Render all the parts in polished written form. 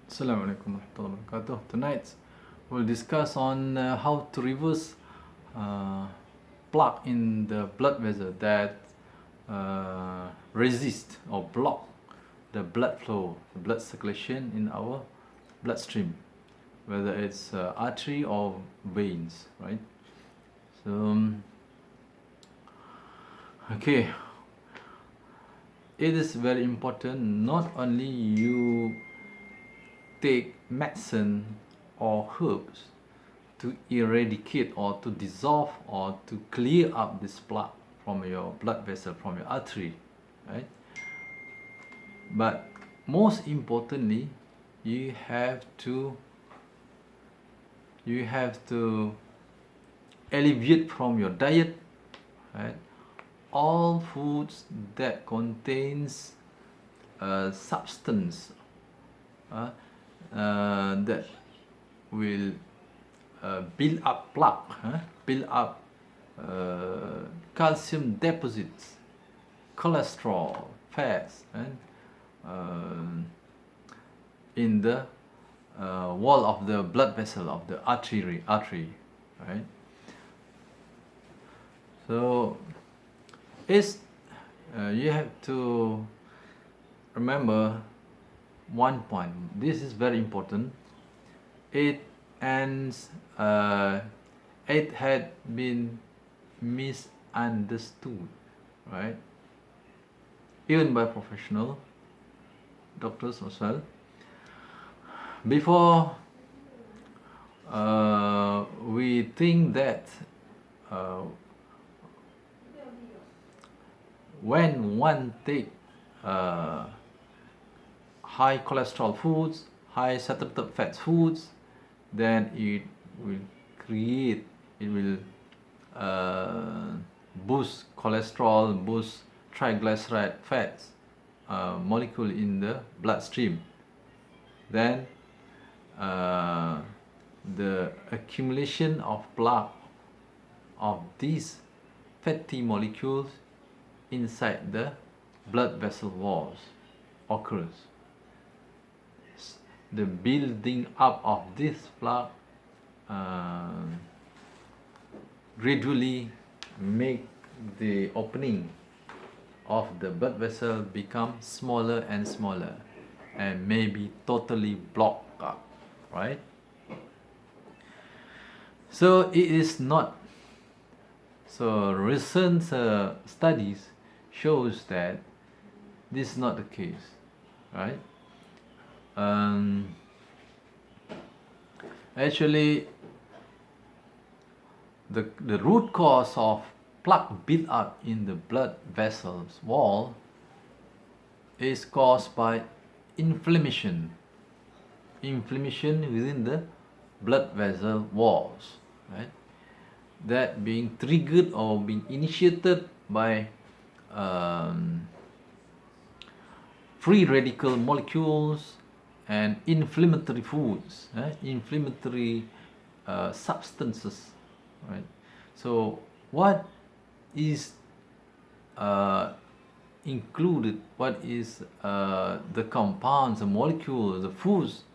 Assalamualaikum warahmatullahi wabarakatuh. Tonight we'll discuss on how to reverse plaque in the blood vessel that resist or block the blood flow, the blood circulation in our bloodstream, whether it's artery or veins, right? So, okay, it is very important not only you take medicine or herbs to eradicate or to dissolve or to clear up this plaque from your blood vessel, from your artery, right? But most importantly, you have to alleviate from your diet, right, all foods that contains substance that will build up plaque, build up calcium deposits, cholesterol, fats, and in the wall of the blood vessel of the artery, right? So it's you have to remember one point. This is very important. It had been misunderstood, right? Even by professional doctors as well. Before we think that when one take high cholesterol foods, high saturated fat foods, then it will boost cholesterol, boost triglyceride fats molecule in the bloodstream. Then the accumulation of plaque of these fatty molecules inside the blood vessel walls occurs. The building up of this plaque gradually make the opening of the blood vessel become smaller and smaller and maybe totally blocked up, right? So it is not. So recent studies shows that this is not the case, right? Actually, the root cause of plaque build up in the blood vessels wall is caused by inflammation within the blood vessel walls, right? That being triggered or being initiated by free radical molecules and inflammatory foods, inflammatory substances, right? So what is included, what is the compounds, the molecules, the foods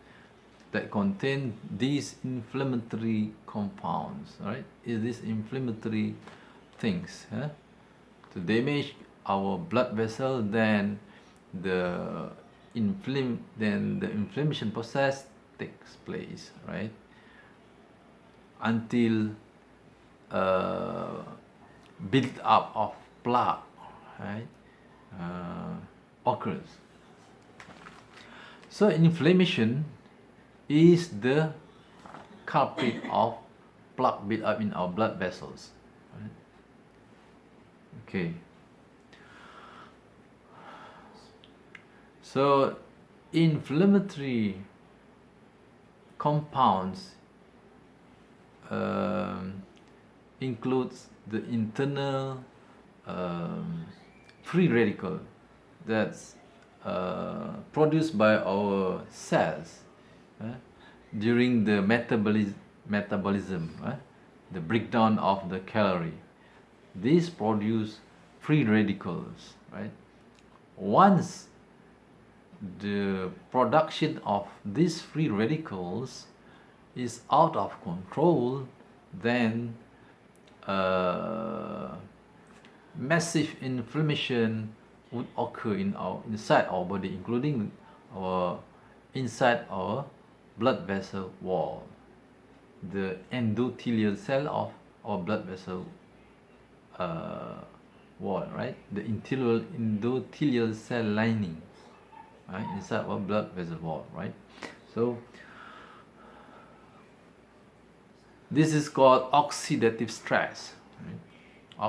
that contain these inflammatory compounds, right? Is this inflammatory things to damage our blood vessel, then the inflammation process takes place, right? Until build up of plaque, right, occurs. So inflammation is the culprit of plaque build up in our blood vessels, right? Okay. So inflammatory compounds includes the internal free radical that's produced by our cells during the metabolism, the breakdown of the calorie. These produce free radicals, right? Once the production of these free radicals is out of control, then massive inflammation would occur inside our body, including inside our blood vessel wall, the endothelial cell of our blood vessel wall, right? The endothelial cell lining, right, inside our blood vessel wall, right? So this is called oxidative stress, right?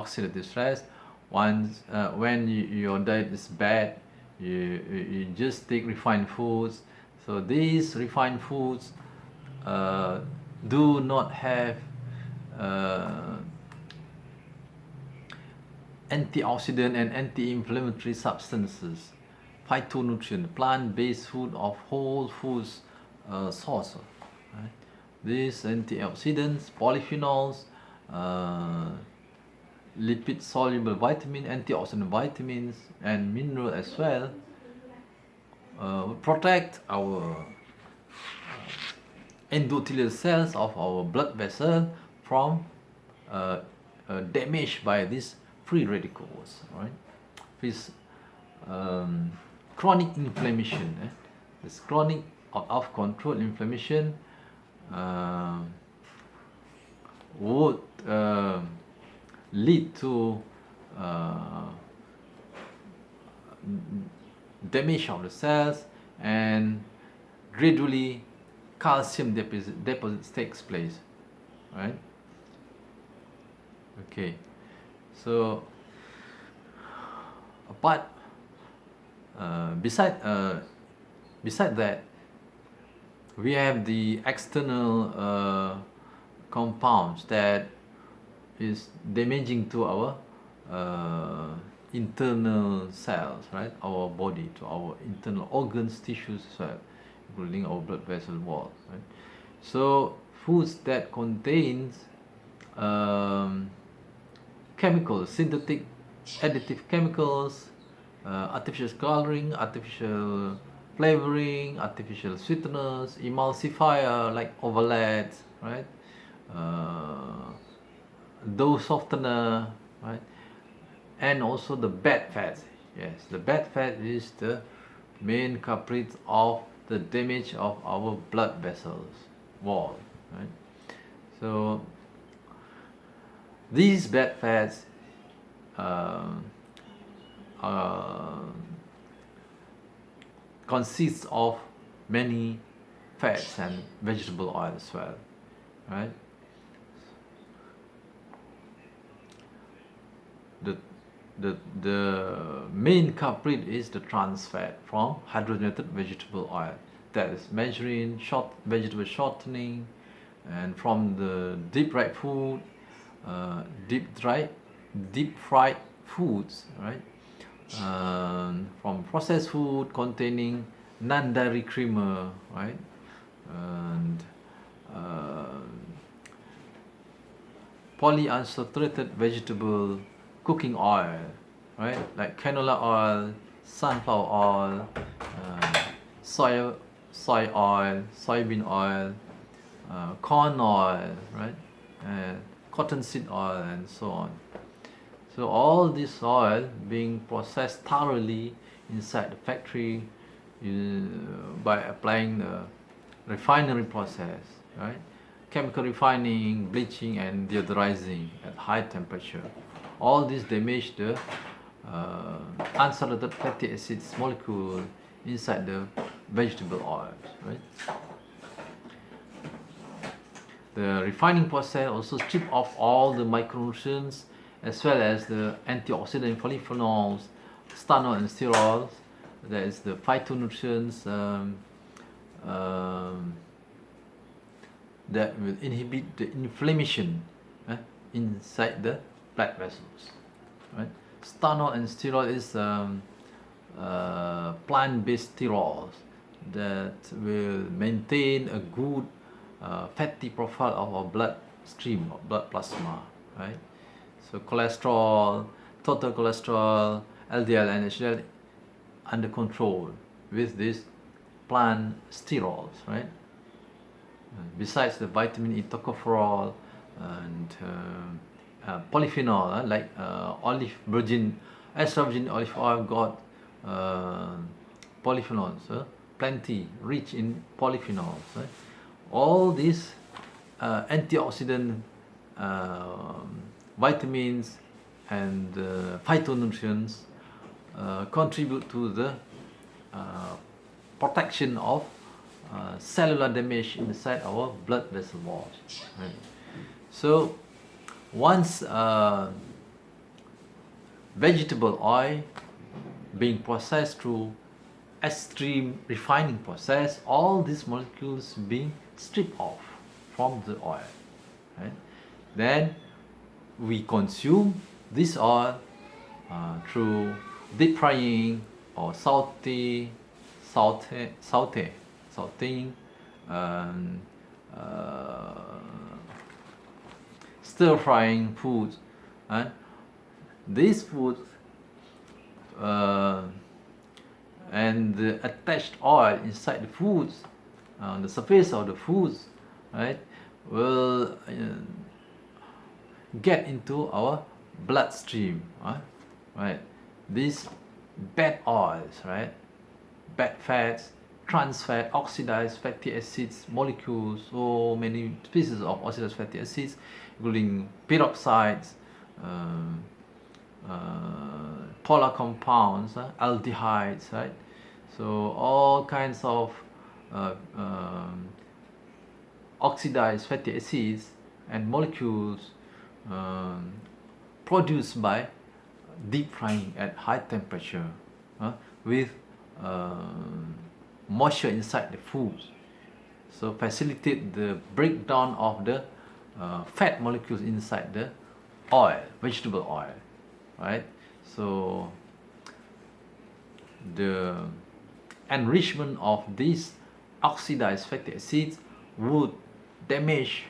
Oxidative stress. Once when your diet is bad, you just take refined foods. So these refined foods do not have antioxidant and anti-inflammatory substances, phytonutrient, plant-based food of whole foods source. Right? These antioxidants, polyphenols, lipid-soluble vitamin, antioxidant vitamins, and mineral as well protect our endothelial cells of our blood vessel from damage by these free radicals, right? This chronic inflammation, this chronic out of control inflammation would lead to damage of the cells, and gradually calcium deposits takes place, right? Okay, so but beside that, we have the external compounds that is damaging to our internal cells, right? Our body, to our internal organs, tissues as well, including our blood vessel wall, right? So foods that contains chemicals, synthetic additive chemicals, artificial coloring, artificial flavoring, artificial sweeteners, emulsifier like overlays, right? Dough softener, right? And also the bad fat. Yes, the bad fat is the main culprit of the damage of our blood vessels wall, right? So these bad fats consists of many fats and vegetable oil as well, right? The main culprit is the trans fat from hydrogenated vegetable oil, that is margarine, vegetable shortening, and from the deep fried food, deep fried foods, right? From processed food containing non-dairy creamer, right? And polyunsaturated vegetable cooking oil, right? Like canola oil, sunflower oil, soy oil, soybean oil, corn oil, right? Cottonseed oil, and so on. So all this oil being processed thoroughly inside the factory by applying the refinery process, right? Chemical refining, bleaching, and deodorizing at high temperature. All this damage the unsaturated fatty acids molecule inside the vegetable oils, right? The refining process also strip off all the micronutrients as well as the antioxidant polyphenols, stanol and sterols, that is the phytonutrients that will inhibit the inflammation inside the blood vessels, right? Stanol and sterol is plant-based sterols that will maintain a good fatty profile of our blood stream or blood plasma, right? So cholesterol, total cholesterol, LDL and HDL under control, with these plant sterols, right? Besides the vitamin E, tocopherol, and polyphenol, like extra virgin olive oil got polyphenols, plenty, rich in polyphenols. Right? All these antioxidant vitamins and phytonutrients contribute to the protection of cellular damage inside our blood vessel walls. Right? So once vegetable oil being processed through extreme refining process, all these molecules being stripped off from the oil. Right? Then we consume this oil through deep frying or sauteing, um, uh, stir frying foods, and these foods and the attached oil inside the foods, on the surface of the foods, right, will get into our bloodstream, right? These bad oils, right, bad fats, trans fat, oxidized fatty acids molecules, so many species of oxidized fatty acids, including peroxides, polar compounds, aldehydes, right? So all kinds of oxidized fatty acids and molecules produced by deep frying at high temperature with moisture inside the foods, so facilitate the breakdown of the fat molecules inside the oil, vegetable oil, right? So the enrichment of these oxidized fatty acids would damage,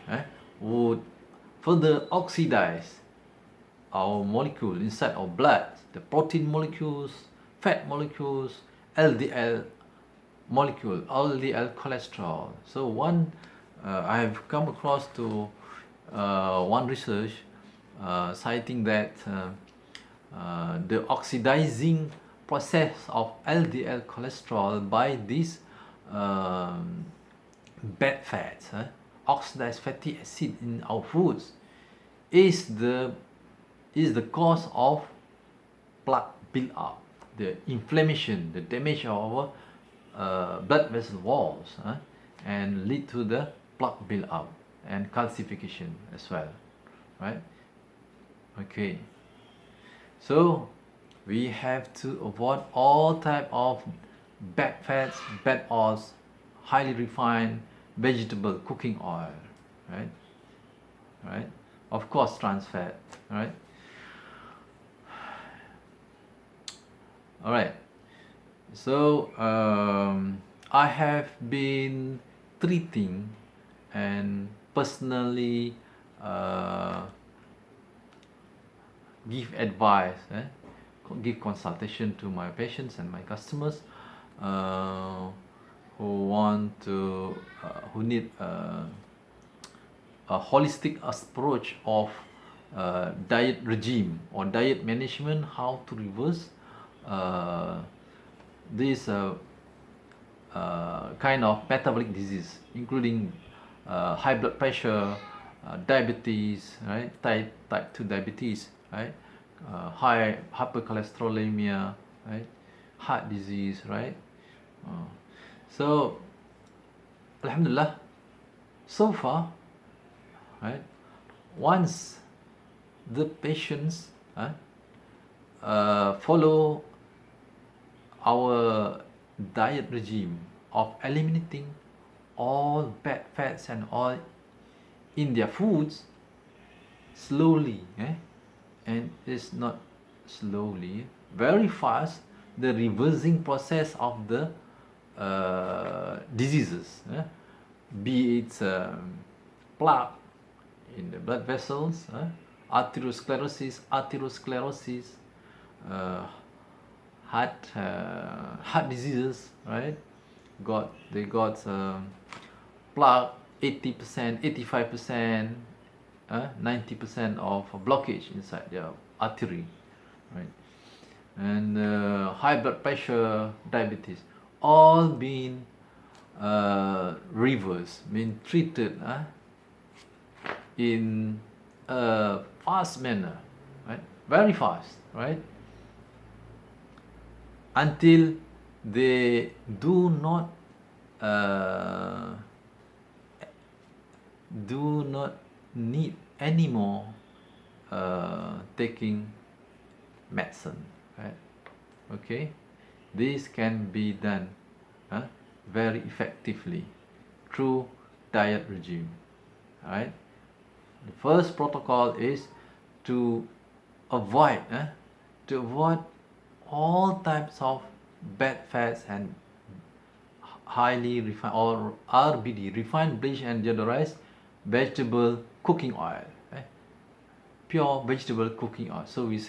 would further oxidize our molecule inside our blood, the protein molecules, fat molecules, LDL molecule, LDL cholesterol. So I have come across to one research citing that the oxidizing process of LDL cholesterol by these bad fats, oxidized fatty acid in our foods, is the cause of plaque build-up, the inflammation, the damage of our blood vessel walls, and lead to the plaque build-up and calcification as well, right? Okay, so we have to avoid all type of bad fats, bad oils, highly refined vegetable cooking oil, right? Of course, trans fat, right? All right. So I have been treating and personally give advice, give consultation to my patients and my customers who need a holistic approach of diet regime or diet management, how to reverse this kind of metabolic disease, including high blood pressure, diabetes, right? Type 2 diabetes, right? High hypercholesterolemia, right? Heart disease, right? So, alhamdulillah, so far, right? Once the patients follow our diet regime of eliminating all bad fats and oil in their foods slowly, and it's not slowly, very fast, the reversing process of the diseases, be it plaque in the blood vessels, arteriosclerosis, heart diseases, right? They got plaque 80%, 85%, 90% of blockage inside their artery, right? And high blood pressure, diabetes, all being reversed, being treated in a fast manner, right? Very fast, right? Until they do not uh, need anymore taking medicine, right? Okay, this can be done very effectively through diet regime, right? The first protocol is to avoid all types of bad fats and highly refined, or RBD, refined bleached and deodorized vegetable cooking oil, pure vegetable cooking oil. So we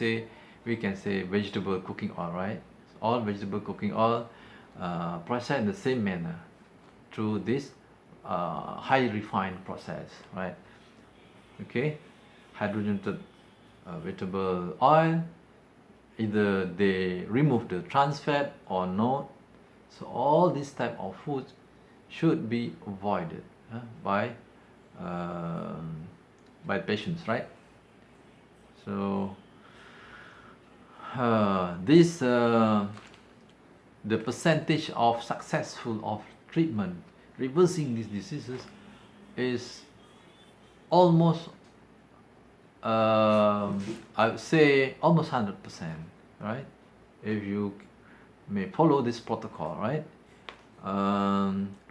can say vegetable cooking oil, right? All vegetable cooking oil processed in the same manner through this highly refined process, right? Okay, hydrogenated vegetable oil, either they remove the trans fat or not. So all these type of foods should be avoided by patients, right? So the percentage of successful of treatment reversing these diseases is almost I would say almost 100%, right? If you may follow this protocol, right?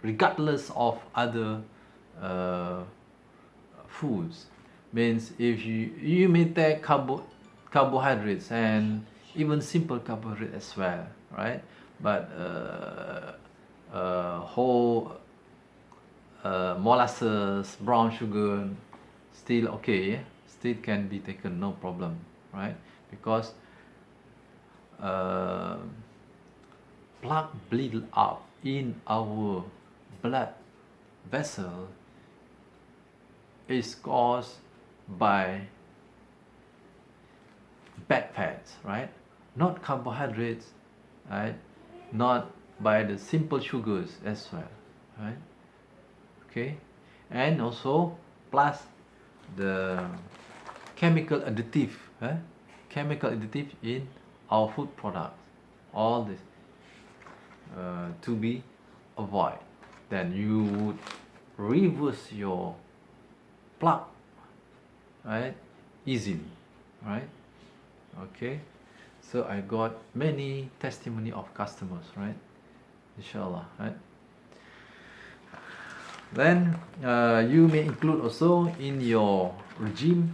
Regardless of other foods, means if you may take carbohydrates and even simple carbohydrates as well, right? But whole molasses, brown sugar, still okay, still can be taken, no problem, right? Because plaque build up in our blood vessel is caused by bad fats, right? Not carbohydrates, right? Not by the simple sugars as well, right? Okay, and also plus the chemical additive, chemical additive in our food products. All this to be avoided. Then you would reverse your plaque, right? Easily, right? Okay, so I got many testimony of customers, right? Inshallah, right? Then you may include also in your regime,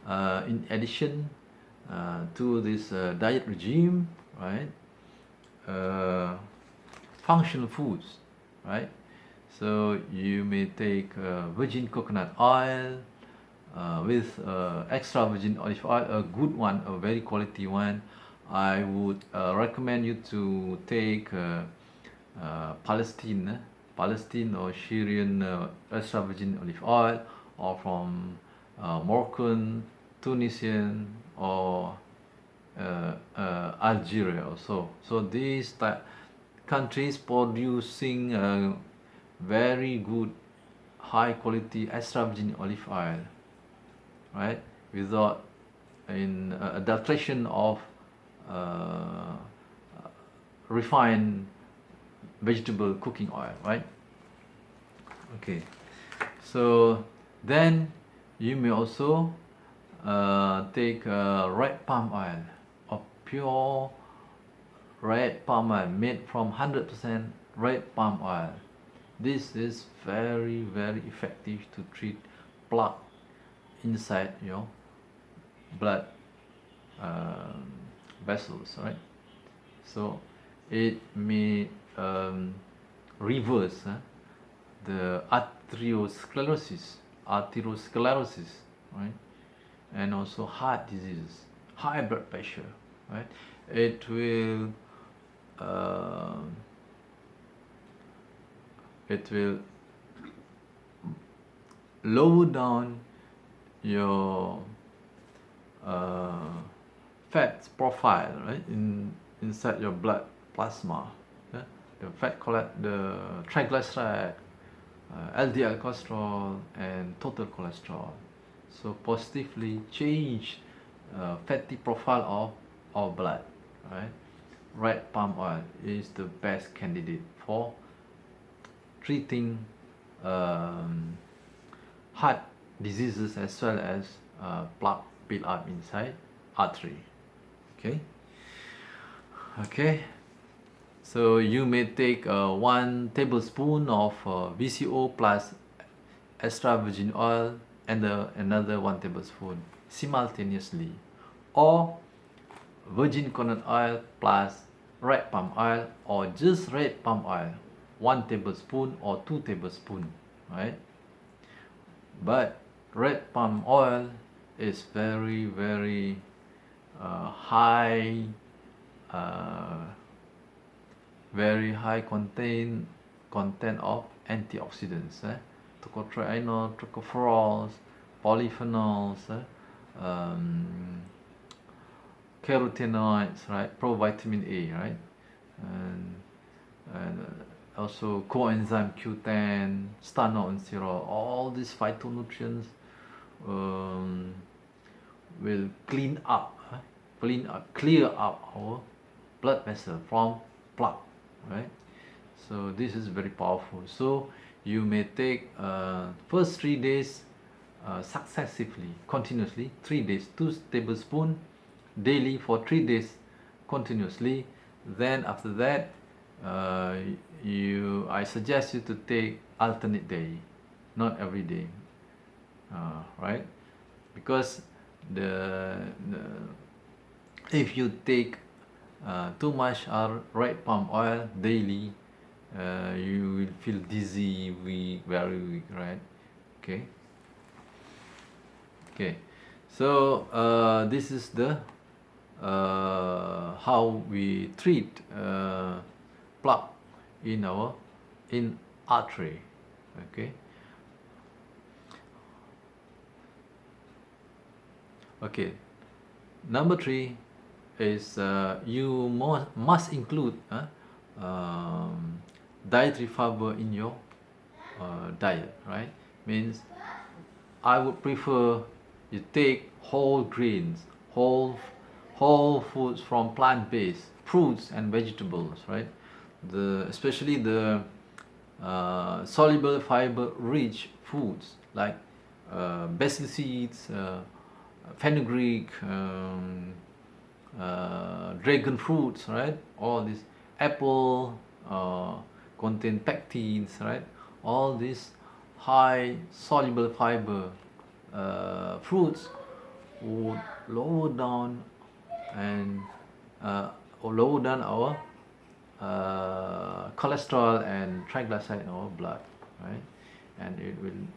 in addition to this diet regime, right? Functional foods, right? So you may take virgin coconut oil with extra virgin olive oil, a good one, a very quality one. I would recommend you to take Palestine or Syrian extra virgin olive oil, or from Moroccan, Tunisian, or Algeria also. So these countries producing very good high quality extra virgin olive oil, right, without adulteration of refined vegetable cooking oil, right? Okay, so then you may also take red palm oil, or pure red palm oil made from 100% red palm oil. This is very effective to treat plaque inside your blood vessels, right? So it may reverse the arteriosclerosis, right? And also heart disease, high blood pressure, right? It will uh, it will lower down your fat profile, right, inside your blood plasma. Yeah? The the triglyceride, LDL cholesterol, and total cholesterol. So positively change fatty profile of our blood, right? Red palm oil is the best candidate for treating heart diseases as well as plaque build up inside artery. Okay, so you may take 1 tablespoon of VCO plus extra virgin oil and another 1 tablespoon simultaneously, or virgin coconut oil plus red palm oil, or just red palm oil, 1 tablespoon or 2 tablespoons, right? But red palm oil is very high, very high content of antioxidants, tocotrienol, tocopherols, polyphenols, carotenoids, right, provitamin A, right, and also coenzyme Q10, stanozolol. All these phytonutrients will clear up our blood vessel from plaque, right? So this is very powerful. So you may take first 3 days successively, continuously, 3 days, 2 tablespoons daily for 3 days continuously. Then after that, I suggest you to take alternate day, not every day, right? Because if you take too much red palm oil daily, you will feel dizzy, weak, very weak, right? Okay, so this is the how we treat plaque in artery. Okay, number 3 is you must include dietary fiber in your diet, right? Means I would prefer you take whole grains, whole foods from plant-based fruits and vegetables, right? Especially the soluble fiber rich foods like basil seeds, fenugreek, dragon fruits, right? All these apple contain pectins, right? All these high soluble fiber fruits would lower down our cholesterol and triglyceride in our blood, right? And it will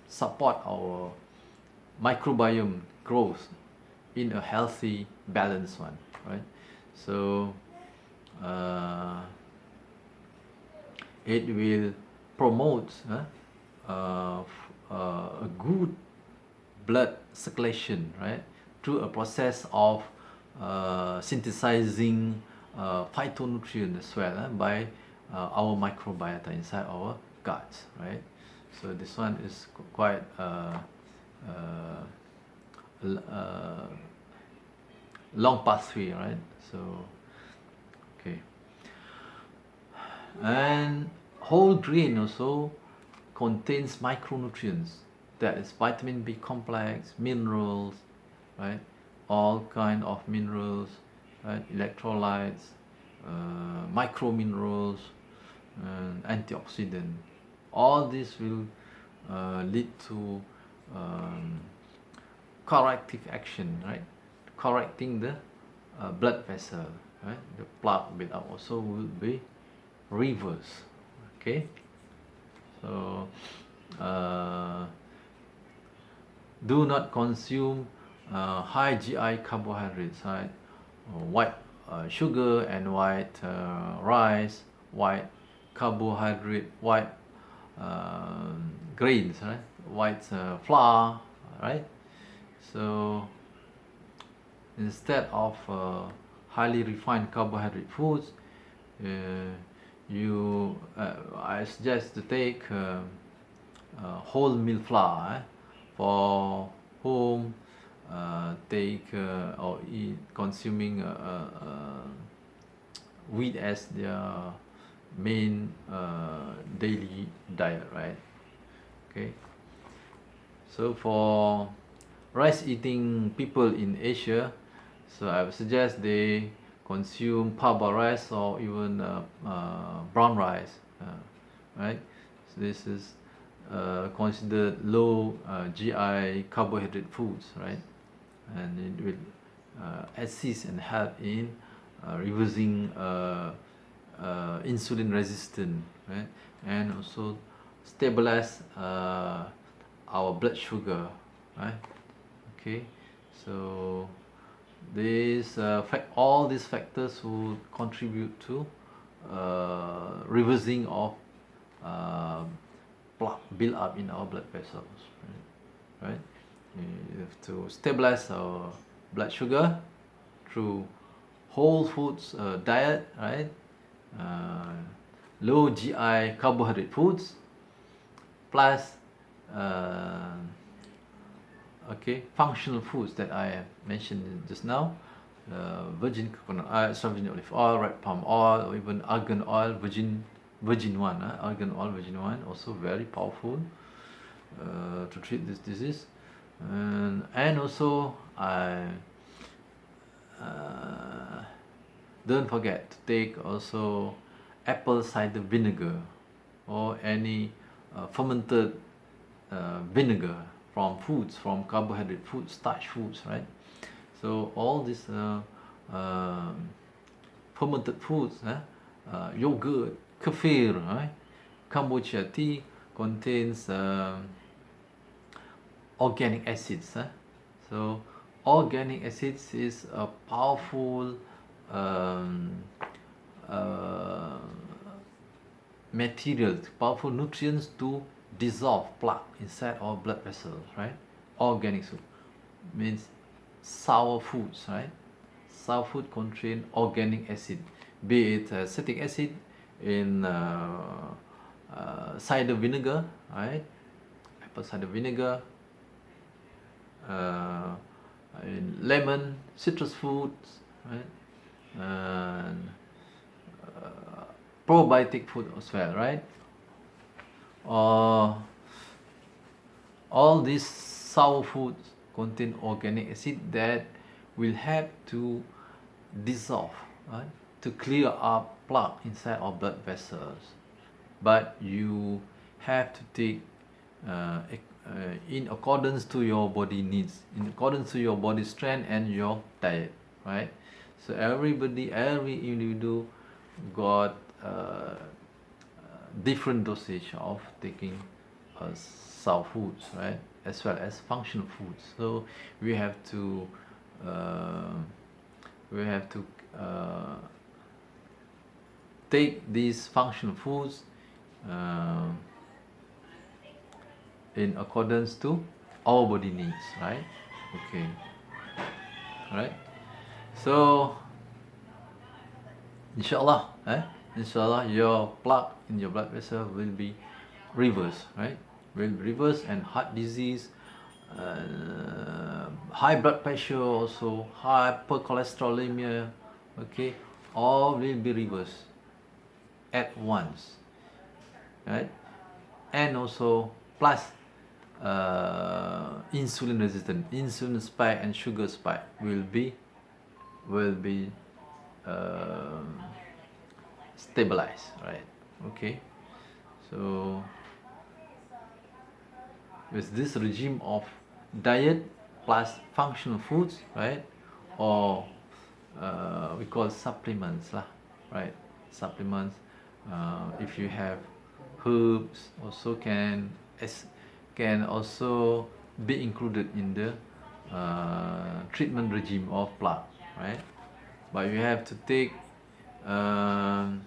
support our microbiome growth in a healthy, balanced one, right? So it will promote a good blood circulation, right, through a process of synthesizing phytonutrients as well by our microbiota inside our guts, right? So this one is quite long pathway, right? So okay, and whole grain also contains micronutrients, that is vitamin B complex, minerals, right? All kind of minerals, right? Electrolytes, micro minerals, and antioxidant. All this will lead to corrective action, right? Correcting the blood vessel, right? The plaque buildup also will be reversed. Okay, so do not consume high GI carbohydrates, right? White sugar and white rice, white carbohydrate, white grains, right? White flour, right? So instead of highly refined carbohydrate foods, uh, I suggest to take whole meal flour for whom take or eat consuming wheat as their main daily diet, right? Okay, so for rice eating people in Asia, so I would suggest they consume parboiled rice or even brown rice, right? So this is considered low GI carbohydrate foods, right? And it will assist and help in reversing insulin resistance, right? And also stabilize our blood sugar, right? Okay, so all these factors would contribute to reversing of plaque build up in our blood vessels, right? You have to stabilize our blood sugar through whole foods diet, right? Low GI carbohydrate foods plus okay, functional foods that I have mentioned just now, virgin coconut oil, extra virgin olive oil, red palm oil, or even argan oil, virgin one, argan oil, virgin one, also very powerful to treat this disease. And also I don't forget to take also apple cider vinegar or any fermented vinegar from foods, from carbohydrate foods, starch foods, right? So all these fermented foods, yogurt, kefir, right? Kombucha tea contains organic acids. So organic acids is a powerful materials, powerful nutrients to dissolve plaque inside our blood vessels, right? Organic food means sour foods, right? Sour food contain organic acid, be it acetic acid in cider vinegar, right? Apple cider vinegar, in lemon, citrus foods, right? And probiotic food as well, right? All these sour foods contain organic acid that will help to dissolve, right? To clear up plaque inside our blood vessels. But you have to take in accordance to your body needs, in accordance to your body strength and your diet, right? So every individual got different dosage of taking sour foods, right, as well as functional foods. So we have to take these functional foods in accordance to our body needs, right? Okay, right. So inshallah, inshallah your plaque in your blood vessel will be reversed, right? Will be reversed, and heart disease, high blood pressure, also hypercholesterolemia, okay, all will be reversed at once, right? And also plus insulin resistant, insulin spike and sugar spike will be stabilized, right? Okay, so with this regime of diet plus functional foods, right, or we call supplements lah, right? Supplements, if you have herbs also can also be included in the treatment regime of plaque, right? but you have to take um,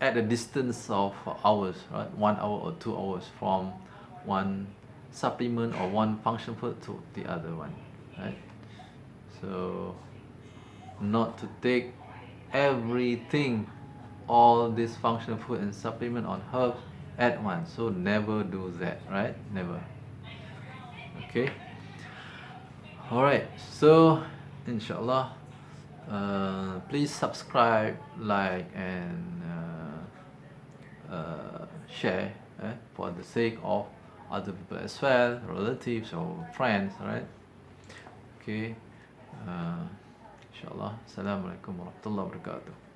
at a distance of hours, right? 1 hour or 2 hours from one supplement or one function food to the other one, right? So not to take everything, all this functional food and supplement on herbs at once. So never do that, right? Never. Okay. All right. So inshallah, please subscribe, like, and share, for the sake of other people as well, relatives or friends, right? Okay. uh, Inshallah. Assalamualaikum warahmatullahi wabarakatuh.